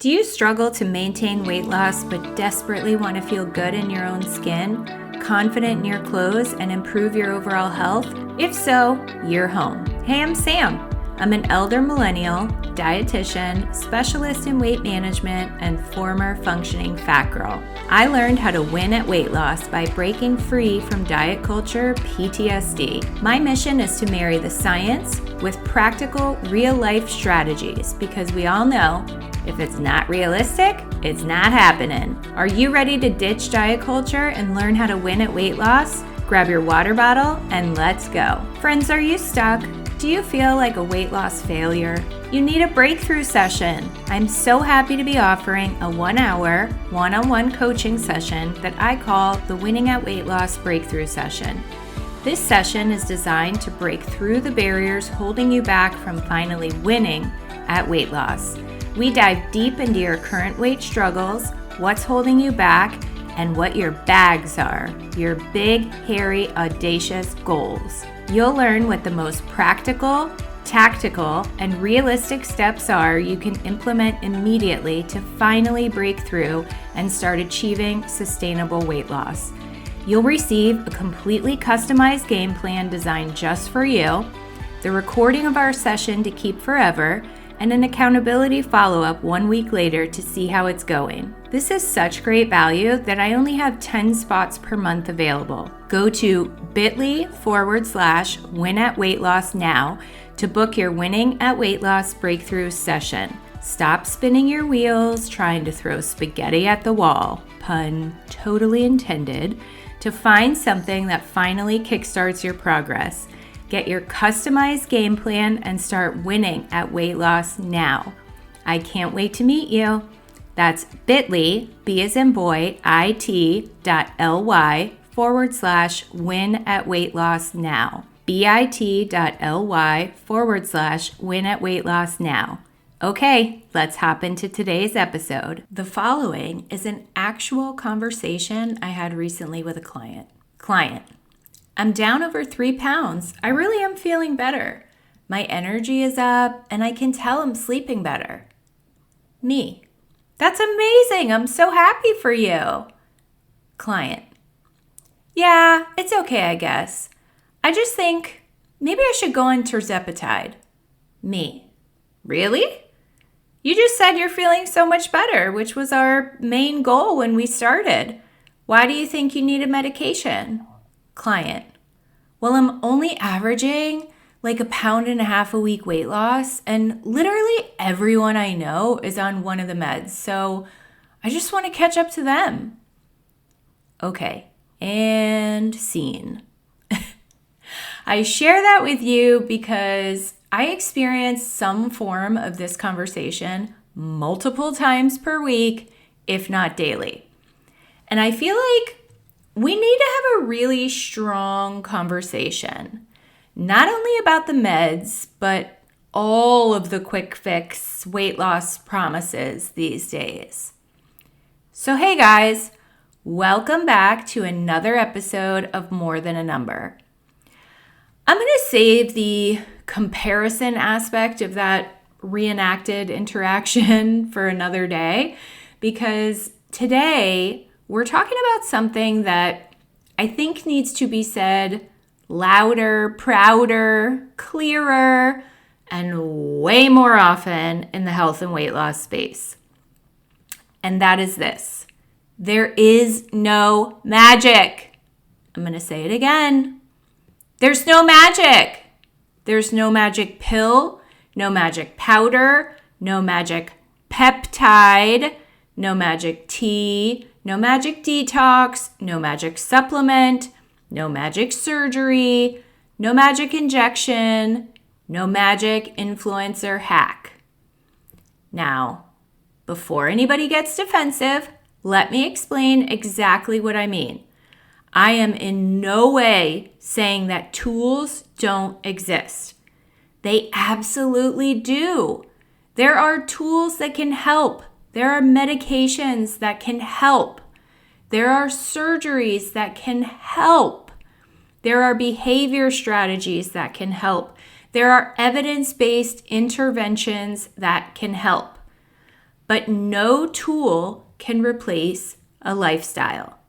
Do you struggle to maintain weight loss but desperately want to feel good in your own skin, confident in your clothes, and improve your overall health? If so, you're home. Hey, I'm Sam. I'm an elder millennial, dietitian, specialist in weight management, and former functioning fat girl. I learned how to win at weight loss by breaking free from diet culture PTSD. My mission is to marry the science with practical, real-life strategies because we all know if it's not realistic, it's not happening. Are you ready to ditch diet culture and learn how to win at weight loss? Grab your water bottle and let's go. Friends, are you stuck? Do you feel like a weight loss failure? You need a breakthrough session. I'm so happy to be offering a 1-hour, one-on-one coaching session that I call the Winning at Weight Loss Breakthrough Session. This session is designed to break through the barriers holding you back from finally winning at weight loss. We dive deep into your current weight struggles, what's holding you back, and what your bags are, your big, hairy, audacious goals. You'll learn what the most practical, tactical, and realistic steps are you can implement immediately to finally break through and start achieving sustainable weight loss. You'll receive a completely customized game plan designed just for you, the recording of our session to keep forever, and an accountability follow-up 1 week later to see how it's going. This is such great value that I only have 10 spots per month available. Go to bit.ly/win at weight loss now to book your Winning at Weight Loss Breakthrough session. Stop spinning your wheels trying to throw spaghetti at the wall, pun totally intended, to find something that finally kickstarts your progress. Get your customized game plan and start winning at weight loss now. I can't wait to meet you. That's bit.ly, B as in boy, it.ly/win at weight loss now. bit.ly/win at weight loss now. Okay, let's hop into today's episode. The following is an actual conversation I had recently with a client. I'm down over 3 pounds. I really am feeling better. My energy is up and I can tell I'm sleeping better. Me. That's amazing. I'm so happy for you. Client. Yeah, it's okay, I guess. I just think maybe I should go on tirzepatide. Me. Really? You just said you're feeling so much better, which was our main goal when we started. Why do you think you need a medication? Client. Well, I'm only averaging like 1.5 pounds a week weight loss, and literally everyone I know is on one of the meds, so I just want to catch up to them. Okay, and scene. I share that with you because I experience some form of this conversation multiple times per week, if not daily. And I feel like we need to have a really strong conversation, not only about the meds, but all of the quick fix weight loss promises these days. So hey guys, welcome back to another episode of More Than a Number. I'm going to save the comparison aspect of that reenacted interaction for another day because today we're talking about something that I think needs to be said louder, prouder, clearer, and way more often in the health and weight loss space. And that is this. There is no magic. I'm going to say it again. There's no magic. There's no magic pill, no magic powder, no magic peptide, no magic tea, no magic detox, no magic supplement, no magic surgery, no magic injection, no magic influencer hack. Now, before anybody gets defensive, let me explain exactly what I mean. I am in no way saying that tools don't exist. They absolutely do. There are tools that can help. There are medications that can help. There are surgeries that can help. There are behavior strategies that can help. There are evidence-based interventions that can help. but no tool can replace a lifestyle.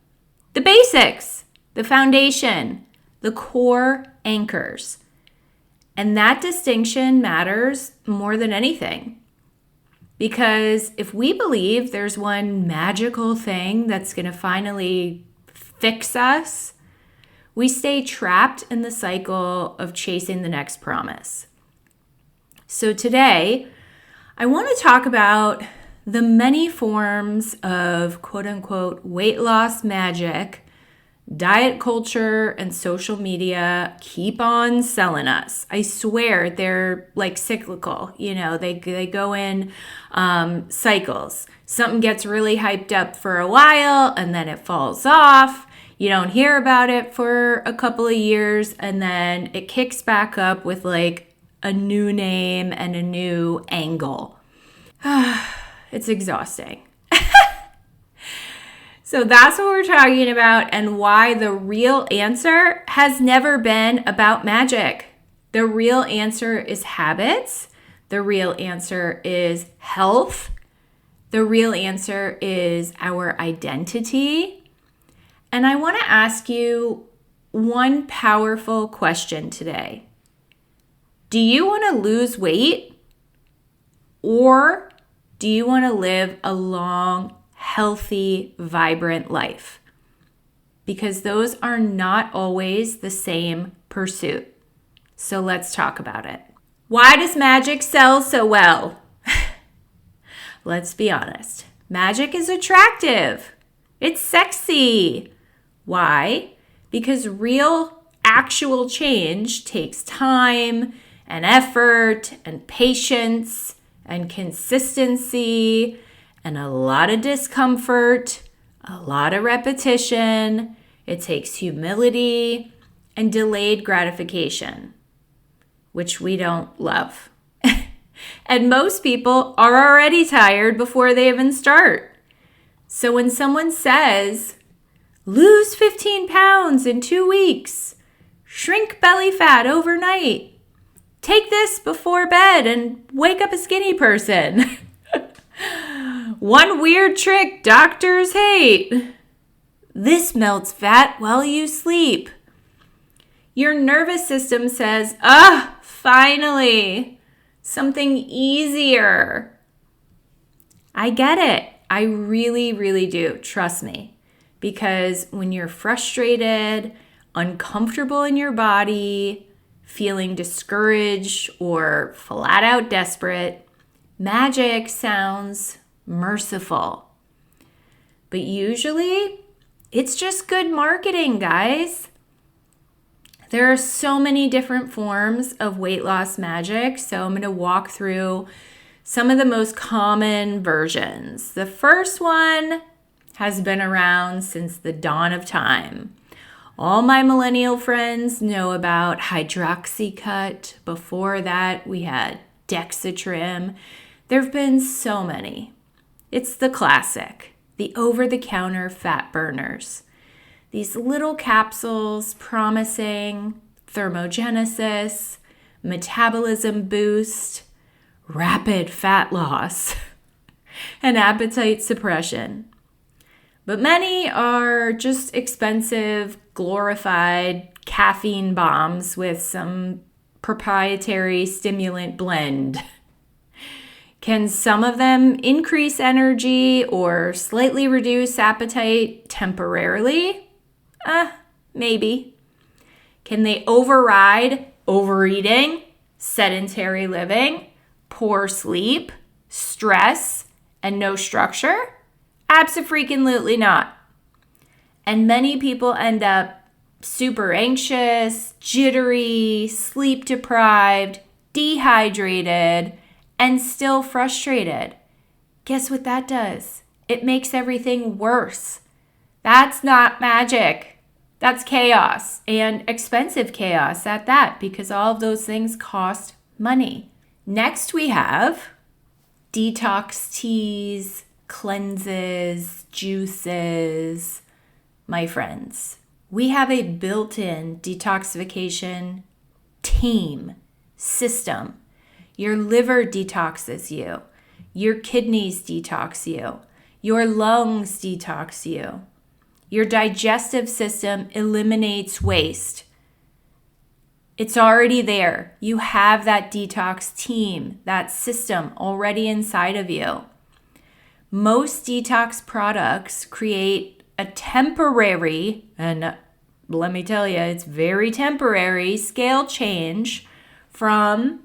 The basics, the foundation, the core anchors. And that distinction matters more than anything. Because if we believe there's one magical thing that's going to finally fix us, we stay trapped in the cycle of chasing the next promise. So today, I want to talk about the many forms of quote unquote weight loss magic diet culture and social media keep on selling us. I swear they're like cyclical. They go in cycles. Something gets really hyped up for a while and then it falls off. You don't hear about it for a couple of years and then it kicks back up with like a new name and a new angle. It's exhausting. So that's what we're talking about and why the real answer has never been about magic. The real answer is habits. The real answer is health. The real answer is our identity. And I want to ask you one powerful question today. Do you want to lose weight? Or do you want to live a long, healthy, vibrant life? Because those are not always the same pursuit. So let's talk about it. Why does magic sell so well? Let's be honest. Magic is attractive. It's sexy. Why? Because real, actual change takes time and effort and patience and consistency and a lot of discomfort, a lot of repetition. It takes humility and delayed gratification, which we don't love. And most people are already tired before they even start. So when someone says, lose 15 pounds in 2 weeks, shrink belly fat overnight, take this before bed and wake up a skinny person. One weird trick doctors hate. This melts fat while you sleep. Your nervous system says, finally, something easier. I get it. I really, really do. Trust me. Because when you're frustrated, uncomfortable in your body, feeling discouraged or flat out desperate, magic sounds merciful. But usually, it's just good marketing, guys. There are so many different forms of weight loss magic, so I'm going to walk through some of the most common versions. The first one has been around since the dawn of time. All my millennial friends know about Hydroxycut. Before that, we had Dexatrim. There have been so many. It's the classic, the over-the-counter fat burners. These little capsules promising thermogenesis, metabolism boost, rapid fat loss, and appetite suppression. But many are just expensive, glorified caffeine bombs with some proprietary stimulant blend. Can some of them increase energy or slightly reduce appetite temporarily? Maybe. Can they override overeating, sedentary living, poor sleep, stress, and no structure? Abso-freaking-lutely not. And many people end up super anxious, jittery, sleep deprived, dehydrated, and still frustrated. Guess what that does? It makes everything worse. That's not magic. That's chaos, and expensive chaos at that, because all of those things cost money. Next we have detox teas, cleanses, juices. My friends, we have a built-in detoxification team, system. Your liver detoxes you. Your kidneys detox you. Your lungs detox you. Your digestive system eliminates waste. It's already there. You have that detox team, that system already inside of you. Most detox products create a temporary, and let me tell you, it's very temporary, scale change from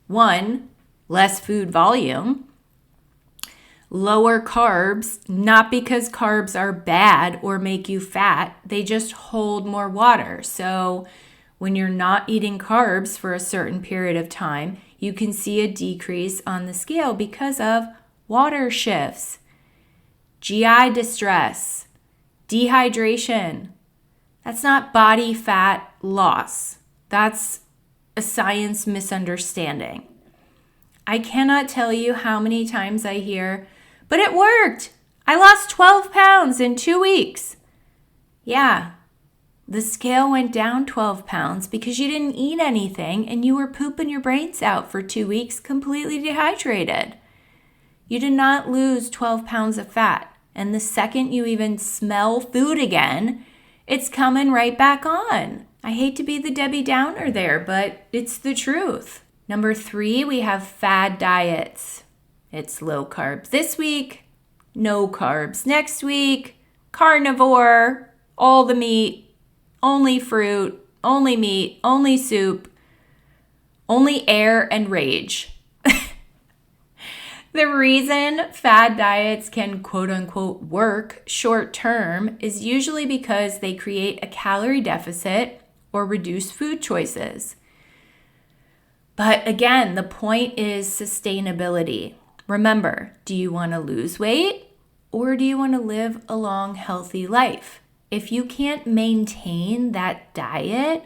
1, less food volume, lower carbs, not because carbs are bad or make you fat, they just hold more water. So when you're not eating carbs for a certain period of time, you can see a decrease on the scale because of water shifts, GI distress, dehydration. That's not body fat loss. That's a science misunderstanding. I cannot tell you how many times I hear, but it worked. I lost 12 pounds in 2 weeks. Yeah, the scale went down 12 pounds because you didn't eat anything and you were pooping your brains out for 2 weeks completely dehydrated. You did not lose 12 pounds of fat. And the second you even smell food again, it's coming right back on. I hate to be the Debbie Downer there, but it's the truth. Number 3, we have fad diets. It's low carbs this week, no carbs next week, carnivore, all the meat, only fruit, only meat, only soup, only air and rage. The reason fad diets can quote unquote work short term is usually because they create a calorie deficit or reduce food choices. But again, the point is sustainability. Remember, do you want to lose weight or do you want to live a long, healthy life? If you can't maintain that diet,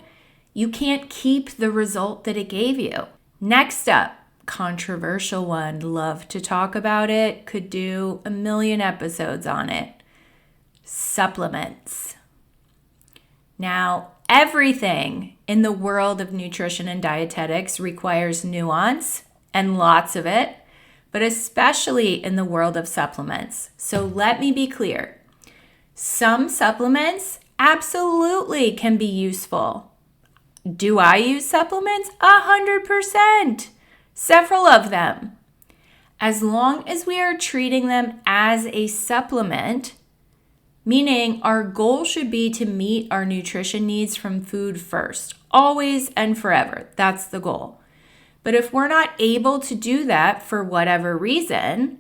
you can't keep the result that it gave you. Next up, controversial one, love to talk about it, could do a million episodes on it. Supplements. Now, everything in the world of nutrition and dietetics requires nuance and lots of it, but especially in the world of supplements. So let me be clear. Some supplements absolutely can be useful. Do I use supplements? 100%. Several of them. As long as we are treating them as a supplement, meaning our goal should be to meet our nutrition needs from food first, always and forever. That's the goal. But if we're not able to do that for whatever reason,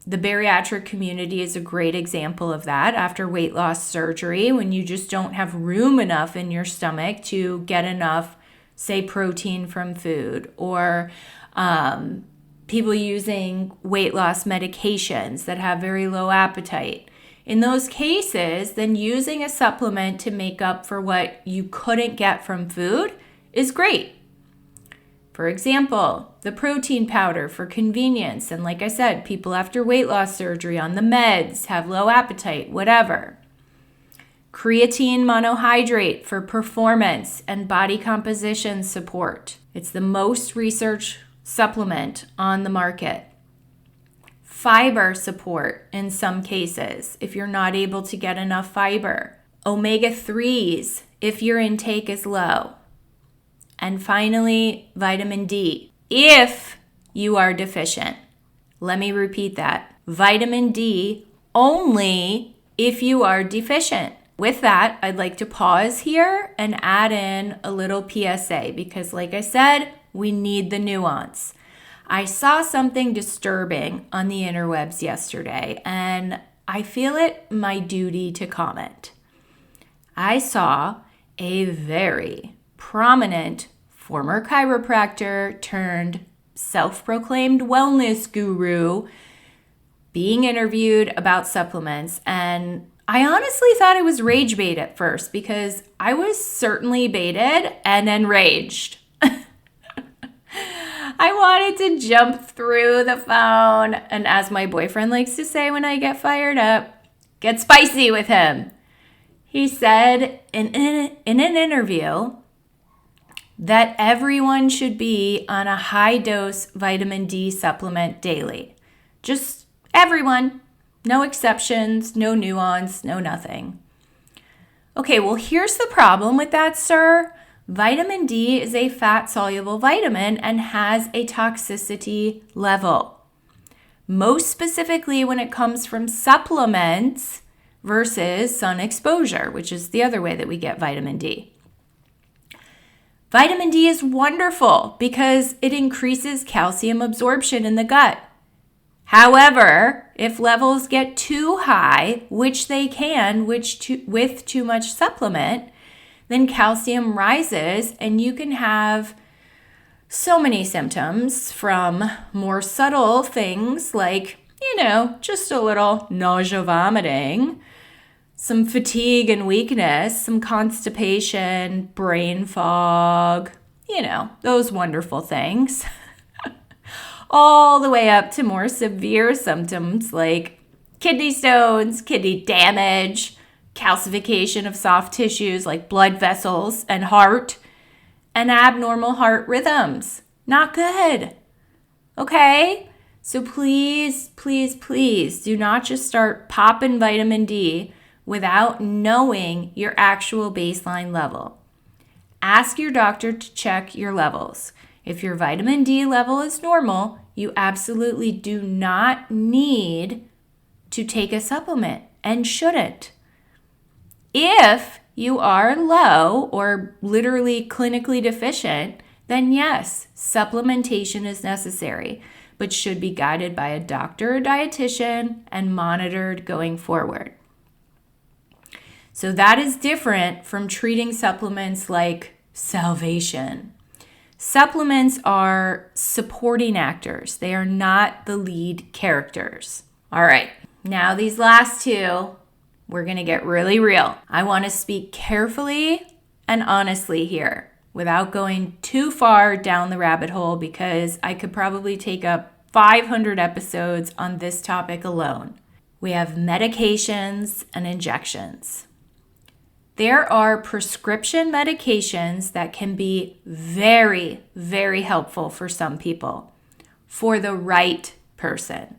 the bariatric community is a great example of that after weight loss surgery, when you just don't have room enough in your stomach to get enough, say, protein from food, or people using weight loss medications that have very low appetite. In those cases, then using a supplement to make up for what you couldn't get from food is great. For example, the protein powder for convenience. And like I said, people after weight loss surgery on the meds have low appetite, whatever. Creatine monohydrate for performance and body composition support. It's the most researched supplement on the market. Fiber support in some cases if you're not able to get enough fiber. Omega-3s if your intake is low. And finally, vitamin D if you are deficient. Let me repeat that. Vitamin D only if you are deficient. With that, I'd like to pause here and add in a little PSA because, like I said, we need the nuance. I saw something disturbing on the interwebs yesterday, and I feel it my duty to comment. I saw a very prominent former chiropractor turned self-proclaimed wellness guru being interviewed about supplements, and I honestly thought it was rage bait at first because I was certainly baited and enraged. I wanted to jump through the phone and, as my boyfriend likes to say when I get fired up, get spicy with him. He said in an interview that everyone should be on a high-dose vitamin D supplement daily. Just everyone. No exceptions, no nuance, no nothing. Okay, well, here's the problem with that, sir. Vitamin D is a fat-soluble vitamin and has a toxicity level. Most specifically when it comes from supplements versus sun exposure, which is the other way that we get vitamin D. Vitamin D is wonderful because it increases calcium absorption in the gut. However, if levels get too high, which they can with too much supplement, then calcium rises and you can have so many symptoms from more subtle things like, just a little nausea, vomiting, some fatigue and weakness, some constipation, brain fog, those wonderful things. All the way up to more severe symptoms like kidney stones, kidney damage, calcification of soft tissues like blood vessels and heart, and abnormal heart rhythms. Not good. Okay? So please, please, please do not just start popping vitamin D without knowing your actual baseline level. Ask your doctor to check your levels. If your vitamin D level is normal, you absolutely do not need to take a supplement and shouldn't. If you are low or literally clinically deficient, then yes, supplementation is necessary, but should be guided by a doctor or dietitian and monitored going forward. So that is different from treating supplements like salvation. Supplements are supporting actors. They are not the lead characters. All right, now these last two, we're going to get really real. I want to speak carefully and honestly here without going too far down the rabbit hole because I could probably take up 500 episodes on this topic alone. We have medications and injections. There are prescription medications that can be very, very helpful for some people, for the right person,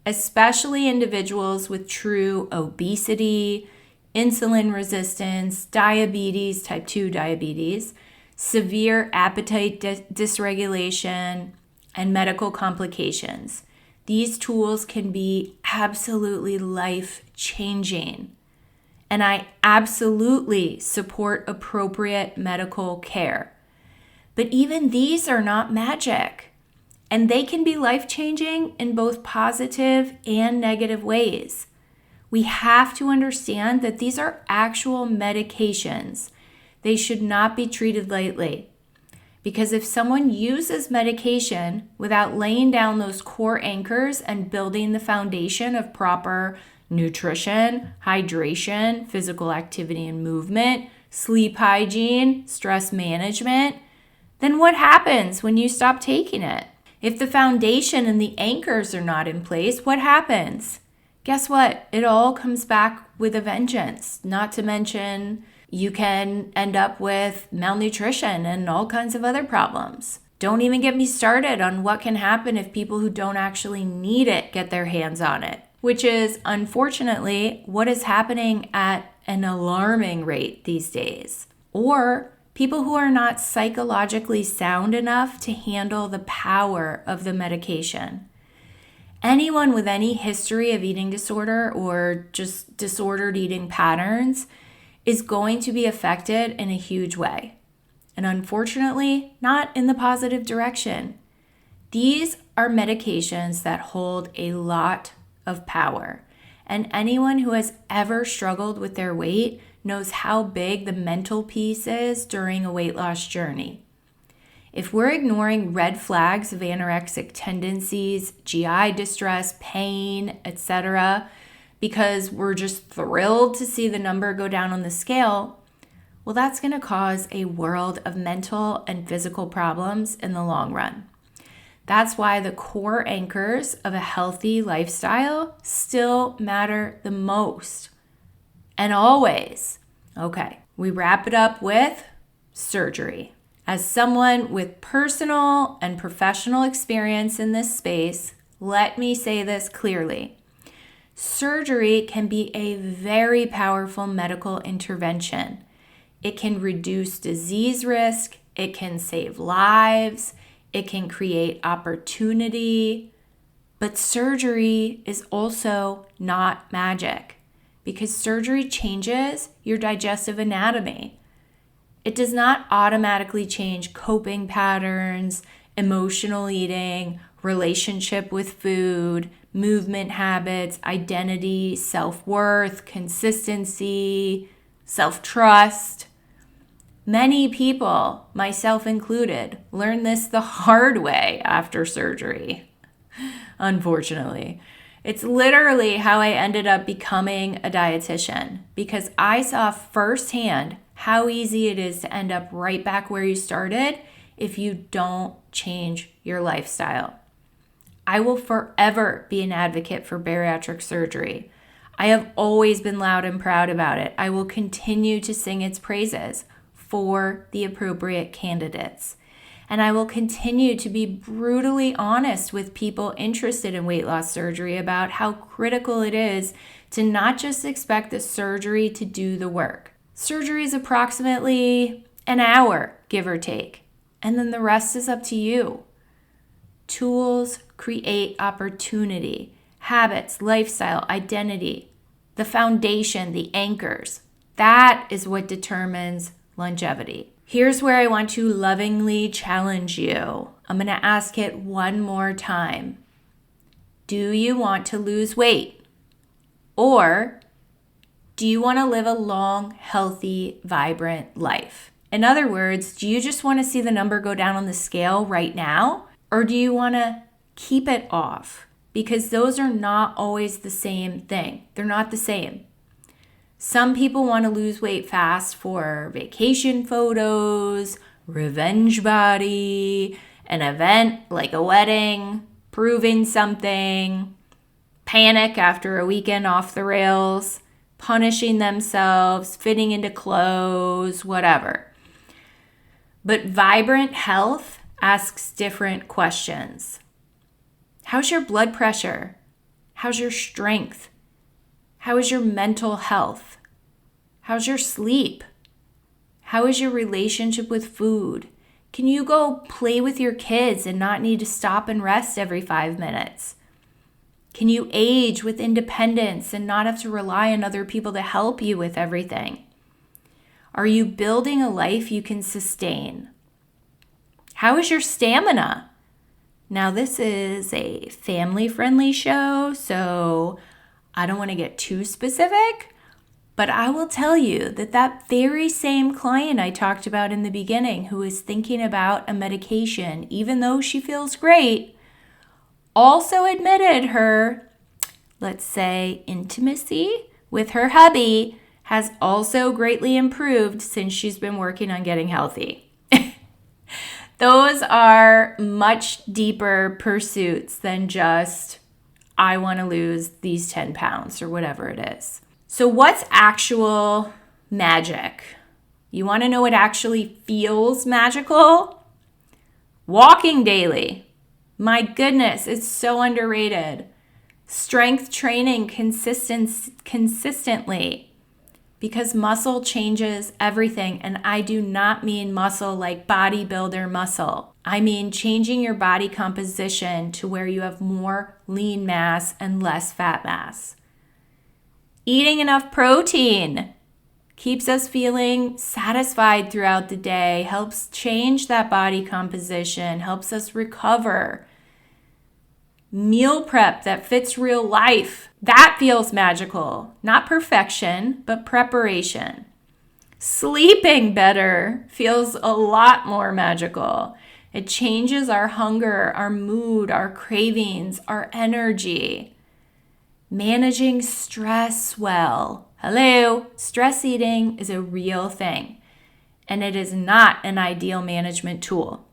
especially individuals with true obesity, insulin resistance, diabetes, type 2 diabetes, severe appetite dysregulation, and medical complications. These tools can be absolutely life-changing. And I absolutely support appropriate medical care. But even these are not magic. And they can be life-changing in both positive and negative ways. We have to understand that these are actual medications. They should not be treated lightly. Because if someone uses medication without laying down those core anchors and building the foundation of proper nutrition, hydration, physical activity and movement, sleep hygiene, stress management, then what happens when you stop taking it? If the foundation and the anchors are not in place, what happens? Guess what? It all comes back with a vengeance. Not to mention, you can end up with malnutrition and all kinds of other problems. Don't even get me started on what can happen if people who don't actually need it get their hands on it, which is unfortunately what is happening at an alarming rate these days. Or people who are not psychologically sound enough to handle the power of the medication. Anyone with any history of eating disorder or just disordered eating patterns is going to be affected in a huge way. And unfortunately, not in the positive direction. These are medications that hold a lot of power. And anyone who has ever struggled with their weight knows how big the mental piece is during a weight loss journey. If we're ignoring red flags of anorexic tendencies, GI distress, pain, etc., because we're just thrilled to see the number go down on the scale, well, that's going to cause a world of mental and physical problems in the long run. That's why the core anchors of a healthy lifestyle still matter the most. And always. Okay, we wrap it up with surgery. As someone with personal and professional experience in this space, Let me say this clearly. Surgery can be a very powerful medical intervention. It can reduce disease risk, it can save lives, it can create opportunity. But surgery is also not magic because surgery changes your digestive anatomy. It does not automatically change coping patterns, emotional eating, relationship with food, movement habits, identity, self-worth, consistency, self-trust. Many people, myself included, learn this the hard way after surgery. Unfortunately, it's literally how I ended up becoming a dietitian because I saw firsthand how easy it is to end up right back where you started if you don't change your lifestyle. I will forever be an advocate for bariatric surgery. I have always been loud and proud about it. I will continue to sing its praises for the appropriate candidates. And I will continue to be brutally honest with people interested in weight loss surgery about how critical it is to not just expect the surgery to do the work. Surgery is approximately an hour, give or take, and then the rest is up to you. Tools create opportunity, habits, lifestyle, identity, the foundation, the anchors. That is what determines longevity. Here's where I want to lovingly challenge you. I'm going to ask it one more time. Do you want to lose weight? Or do you want to live a long, healthy, vibrant life? In other words, do you just want to see the number go down on the scale right now? Or do you want to keep it off? Because those are not always the same thing. They're not the same. Some people want to lose weight fast for vacation photos, revenge body, an event like a wedding, proving something, panic after a weekend off the rails, punishing themselves, fitting into clothes, whatever. But vibrant health asks different questions. How's your blood pressure? How's your strength? How is your mental health? How's your sleep? How is your relationship with food? Can you go play with your kids and not need to stop and rest every 5 minutes? Can you age with independence and not have to rely on other people to help you with everything? Are you building a life you can sustain? How is your stamina? Now, this is a family-friendly show, so I don't want to get too specific, but I will tell you that that very same client I talked about in the beginning who is thinking about a medication, even though she feels great, also admitted her, let's say, intimacy with her hubby has also greatly improved since she's been working on getting healthy. Those are much deeper pursuits than just, I want to lose these 10 pounds or whatever it is. So what's actual magic? You want to know what actually feels magical? Walking daily. My goodness, it's so underrated. Strength training consistently. Because muscle changes everything. And I do not mean muscle like bodybuilder muscle. I mean changing your body composition to where you have more lean mass and less fat mass. Eating enough protein keeps us feeling satisfied throughout the day, helps change that body composition, helps us recover. Meal prep that fits real life. That feels magical. Not perfection, but preparation. Sleeping better feels a lot more magical. It changes our hunger, our mood, our cravings, our energy. Managing stress well. Hello, stress eating is a real thing, and it is not an ideal management tool.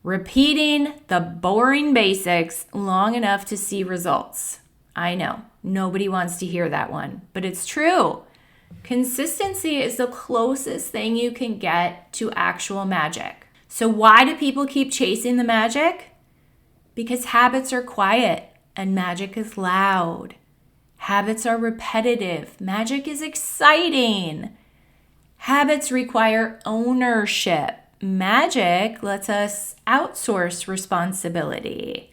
Repeating the boring basics long enough to see results. I know, nobody wants to hear that one, but it's true. Consistency is the closest thing you can get to actual magic. So why do people keep chasing the magic? Because habits are quiet and magic is loud. Habits are repetitive. Magic is exciting. Habits require ownership. Magic lets us outsource responsibility.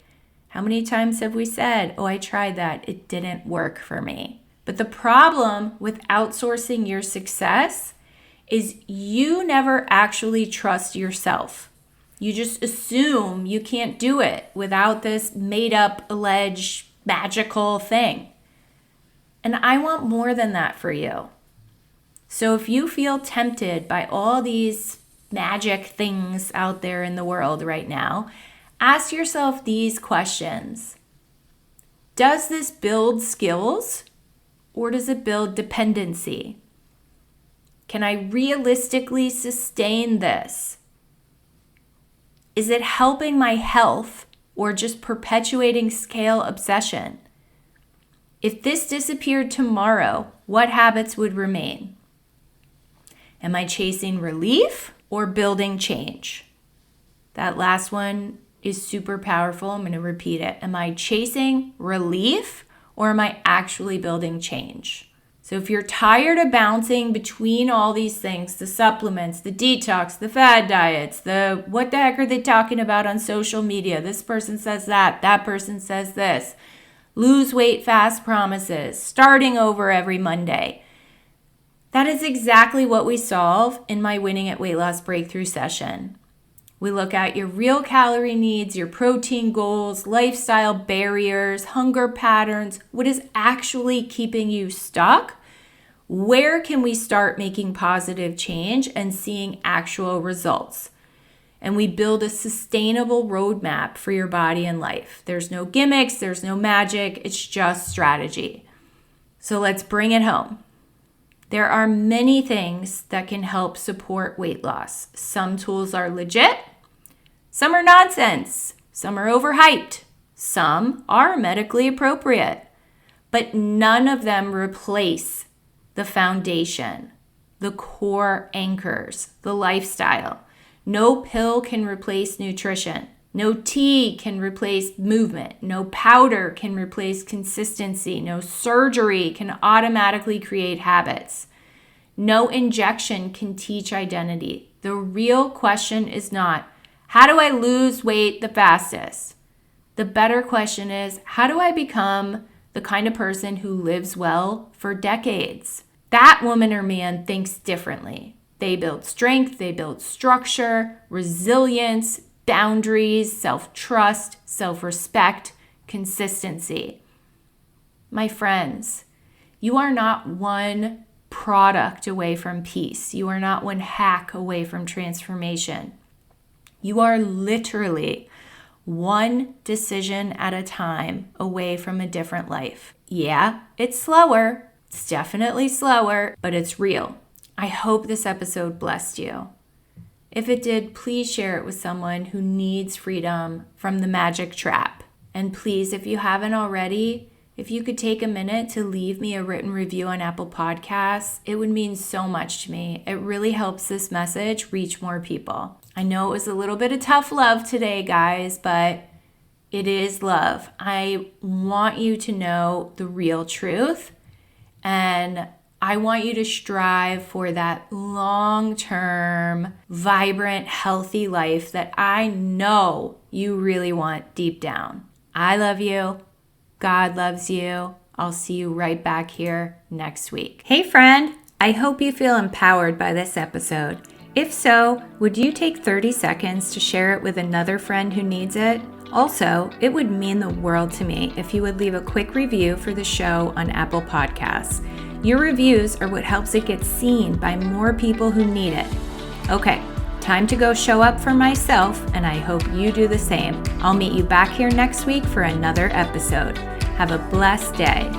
How many times have we said, oh, I tried that, it didn't work for me? But the problem with outsourcing your success is you never actually trust yourself. You just assume you can't do it without this made up, alleged, magical thing. And I want more than that for you. So if you feel tempted by all these magic things out there in the world right now, ask yourself these questions. Does this build skills or does it build dependency? Can I realistically sustain this? Is it helping my health or just perpetuating scale obsession? If this disappeared tomorrow, what habits would remain? Am I chasing relief or building change? That last one is super powerful. I'm going to repeat it. Am I chasing relief or am I actually building change? So if you're tired of bouncing between all these things, the supplements, the detox, the fad diets, the what the heck are they talking about on social media? This person says that person says this. Lose weight fast promises, starting over every Monday. That is exactly what we solve in my Winning at Weight Loss Breakthrough session. We look at your real calorie needs, your protein goals, lifestyle barriers, hunger patterns, what is actually keeping you stuck. Where can we start making positive change and seeing actual results? And we build a sustainable roadmap for your body and life. There's no gimmicks, there's no magic, it's just strategy. So let's bring it home. There are many things that can help support weight loss. Some tools are legit, some are nonsense, some are overhyped, some are medically appropriate, but none of them replace the foundation, the core anchors, the lifestyle. No pill can replace nutrition. No tea can replace movement. No powder can replace consistency. No surgery can automatically create habits. No injection can teach identity. The real question is not, how do I lose weight the fastest? The better question is, how do I become the kind of person who lives well for decades? That woman or man thinks differently. They build strength, they build structure, resilience, boundaries, self-trust, self-respect, consistency. My friends, you are not one product away from peace. You are not one hack away from transformation. You are literally one decision at a time away from a different life. Yeah, it's slower. It's definitely slower, but it's real. I hope this episode blessed you. If it did, please share it with someone who needs freedom from the magic trap. And please, if you haven't already, if you could take a minute to leave me a written review on Apple Podcasts, it would mean so much to me. It really helps this message reach more people. I know it was a little bit of tough love today, guys, but it is love. I want you to know the real truth, and I want you to strive for that long-term, vibrant, healthy life that I know you really want deep down. I love you. God loves you. I'll see you right back here next week. Hey friend, I hope you feel empowered by this episode. If so, would you take 30 seconds to share it with another friend who needs it? Also, it would mean the world to me if you would leave a quick review for the show on Apple Podcasts. Your reviews are what helps it get seen by more people who need it. Okay, time to go show up for myself, and I hope you do the same. I'll meet you back here next week for another episode. Have a blessed day.